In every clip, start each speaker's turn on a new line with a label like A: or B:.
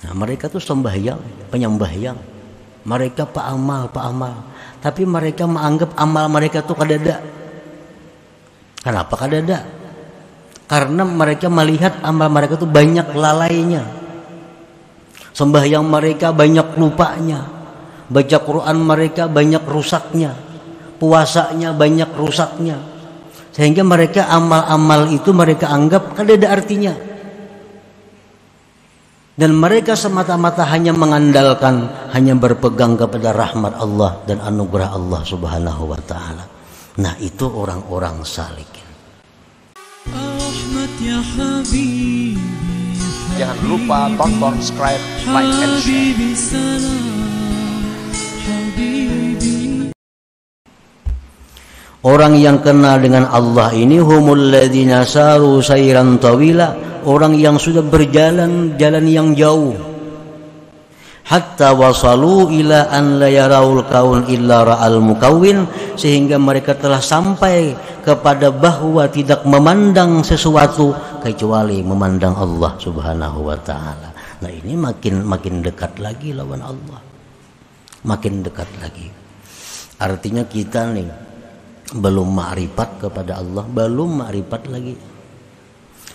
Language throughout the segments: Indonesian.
A: Nah, mereka tuh sembahyang, penyembahyang. Mereka paamal. Tapi mereka menganggap amal mereka tuh kadada. Kenapa kadada? Karena mereka melihat amal mereka tuh banyak lalainya. Sembahyang mereka banyak lupanya. Baca Quran mereka banyak rusaknya. Puasanya banyak rusaknya. Sehingga mereka amal-amal itu mereka anggap kadada artinya. Dan mereka semata-mata hanya mengandalkan, hanya berpegang kepada rahmat Allah dan anugerah Allah Subhanahu wa ta'ala. Nah, itu orang-orang salikin.
B: Jangan lupa tonton, subscribe, like, and share.
A: Orang yang kenal dengan Allah ini humul ladzina saru sayran tawila, orang yang sudah berjalan jalan yang jauh, hatta wasalu ila an la yaraul kaun illa ra'al mukawwin, sehingga mereka telah sampai kepada bahwa tidak memandang sesuatu kecuali memandang Allah Subhanahu wa ta'ala. Nah, ini makin dekat lagi lawan Allah, makin dekat lagi. Artinya kita nih belum ma'rifat kepada Allah, belum ma'rifat lagi.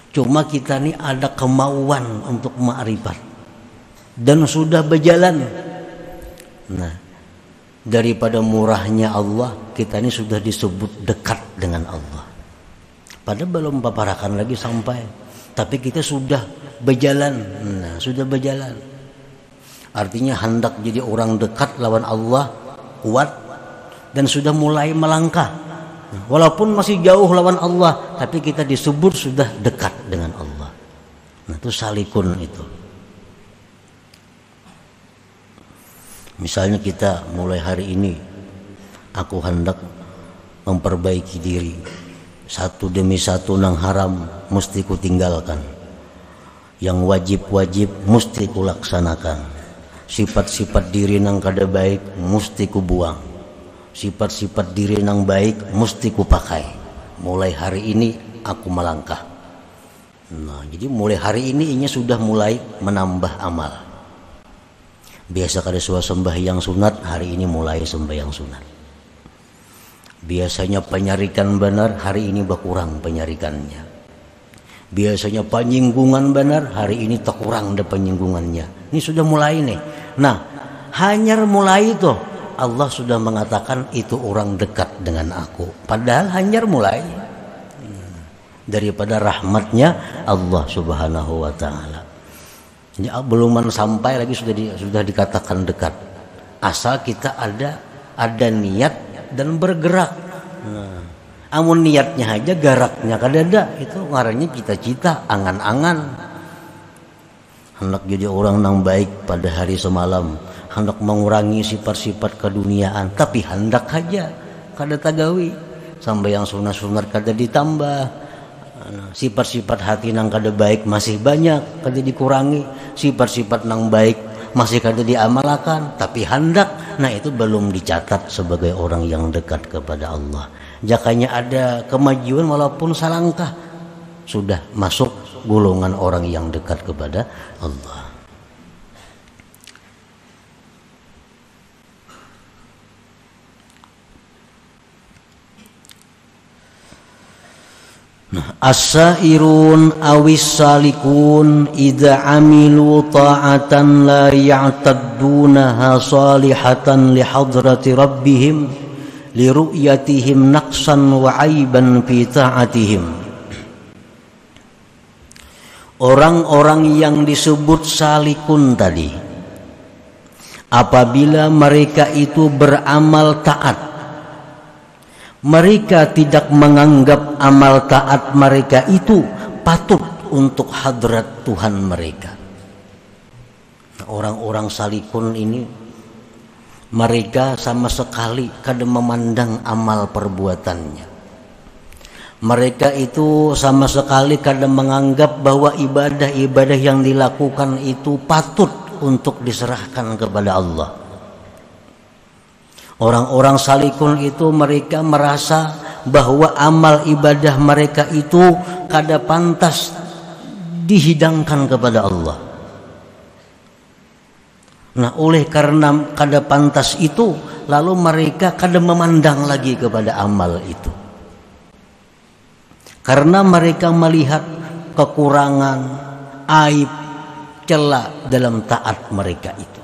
A: Cuma kita nih ada kemauan untuk ma'rifat dan sudah berjalan. Nah, daripada murahnya Allah, kita ini sudah disebut dekat dengan Allah. Padahal belum paparakan lagi sampai, tapi kita sudah berjalan. Nah, sudah berjalan. Artinya hendak jadi orang dekat lawan Allah, kuat, dan sudah mulai melangkah. Walaupun masih jauh lawan Allah, tapi kita disebut sudah dekat dengan Allah. Nah, itu salikun itu. Misalnya kita mulai hari ini, aku hendak memperbaiki diri. Satu demi satu nang haram mesti ku tinggalkan. Yang wajib-wajib mesti ku laksanakan. Sifat-sifat diri nang kada baik mesti ku buang. Sifat-sifat diri nang baik mesti ku pakai. Mulai hari ini aku melangkah. Nah, jadi mulai hari ini sudah mulai menambah amal. Biasa kada suah sembahyang sunat, hari ini mulai sembahyang sunat. Biasanya penyarikan benar, hari ini berkurang penyarikannya. Biasanya penyinggungan benar, hari ini terkurang ada penyinggungannya. Ini sudah mulai nih. Nah, hanya mulai itu Allah sudah mengatakan itu orang dekat dengan aku. Padahal hanya mulai daripada rahmatnya Allah Subhanahu wa ta'ala. Jadi belum sampai lagi sudah dikatakan dekat. Asal kita ada niat dan bergerak. Nah, amun niatnya aja garaknya kadada, itu ngarannya cita-cita, angan-angan. Hendak jadi orang yang baik pada hari semalam, hendak mengurangi sifat-sifat keduniaan, tapi hendak aja kada tagawi. Sampai yang sunat-sunat kada ditambah. Sifat-sifat hati nang kada baik masih banyak, kada dikurangi. Sifat-sifat nang baik masih kada diamalkan, tapi hendak. Nah, itu belum dicatat sebagai orang yang dekat kepada Allah. Jakanya ada kemajuan walaupun salangkah, sudah masuk golongan orang yang dekat kepada Allah. As-sairun awis salikun idza amilu ta'atan la ya'taddunaha salihatan li hadrati rabbihim li ru'yatihim naqsan wa aiban fi ta'atihim. Orang-orang yang disebut salikun tadi, apabila mereka itu beramal taat, mereka tidak menganggap amal taat mereka itu patut untuk hadrat Tuhan mereka. Orang-orang salikun ini, mereka sama sekali kada memandang amal perbuatannya. Mereka itu sama sekali kada menganggap bahwa ibadah-ibadah yang dilakukan itu patut untuk diserahkan kepada Allah. Orang-orang salikun itu mereka merasa bahwa amal ibadah mereka itu kada pantas dihidangkan kepada Allah. Nah, oleh karena kada pantas itu, lalu mereka kada memandang lagi kepada amal itu. Karena mereka melihat kekurangan, aib, celah dalam taat mereka itu.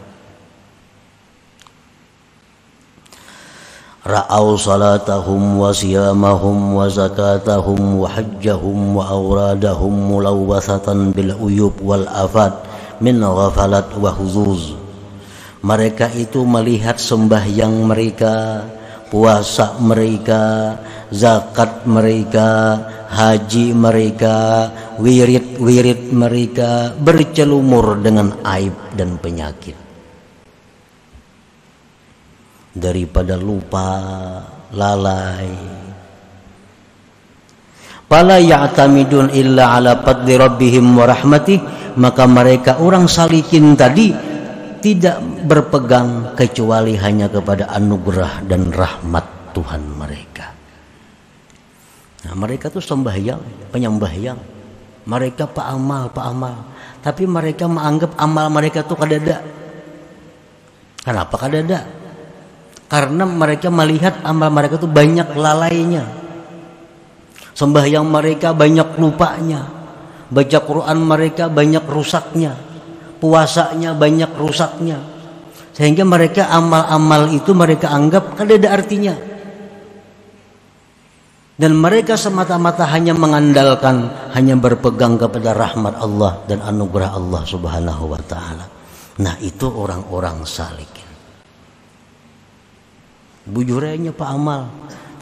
A: Ra'au salatahum wa siyamahum wa zakatahum wa hajjahum wa awradahum mulawwathatan bil uyub wal afat min ghafalat wa huzuz. Mereka itu melihat sembahyang mereka, puasa mereka, zakat mereka, haji mereka, wirid mereka bercelumur dengan aib dan penyakit. Daripada lupa, lalai. Fala ya'tamidun illa ala fadli rabbihim wa rahmatih, maka mereka orang salikin tadi tidak berpegang kecuali hanya kepada anugerah dan rahmat Tuhan mereka. Nah, mereka tuh sembahyang, penyembahyang. Mereka paamal. Tapi mereka menganggap amal mereka tuh kadada. Kenapa kadada? Karena mereka melihat amal mereka tuh banyak lalainya. Sembahyang mereka banyak lupanya. Baca Quran mereka banyak rusaknya. Puasanya banyak rusaknya, sehingga mereka amal-amal itu mereka anggap kada ada artinya, dan mereka semata-mata hanya mengandalkan, hanya berpegang kepada rahmat Allah dan anugerah Allah Subhanahu wa Ta'ala. Nah, itu orang-orang salikin. Bujurnya pak amal,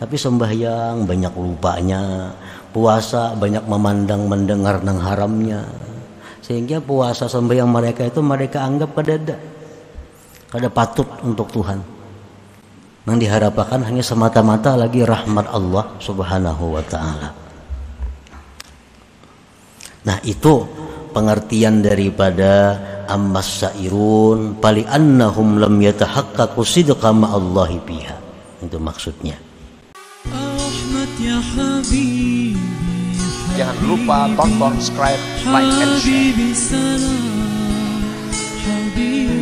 A: tapi sembahyang banyak lupanya, puasa banyak memandang mendengar nang haramnya. Sehingga puasa sembahyang mereka itu mereka anggap kada patut untuk Tuhan. Yang diharapkan hanya semata-mata lagi rahmat Allah Subhanahu wa Ta'ala. Nah, itu pengertian daripada ammas sairun pali annahum lam yatahaqqaqu sidqa ma'allahi biha. Itu maksudnya.
C: Ahmad ya Habib,
B: Jangan lupa tonton, subscribe, like, and share.
C: Habibi salam, Habibi.